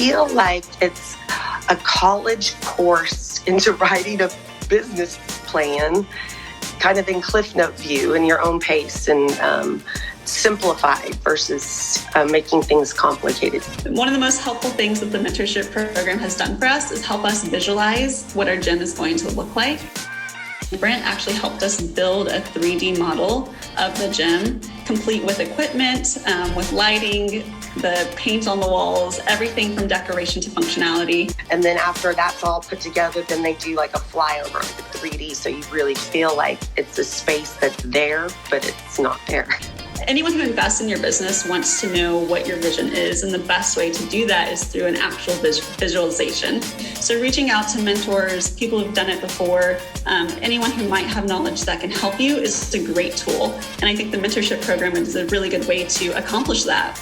feel like it's a college course into writing a business plan, kind of in Cliff Note view, in your own pace, and simplified versus making things complicated. One of the most helpful things that the mentorship program has done for us is help us visualize what our gym is going to look like. Brent actually helped us build a 3D model of the gym, complete with equipment, with lighting, the paint on the walls, everything from decoration to functionality. And then after that's all put together, then they do like a flyover of the 3D, so you really feel like it's a space that's there, but it's not there. Anyone who invests in your business wants to know what your vision is, and the best way to do that is through an actual visualization. So reaching out to mentors, people who've done it before, anyone who might have knowledge that can help you is a great tool. And I think the mentorship program is a really good way to accomplish that.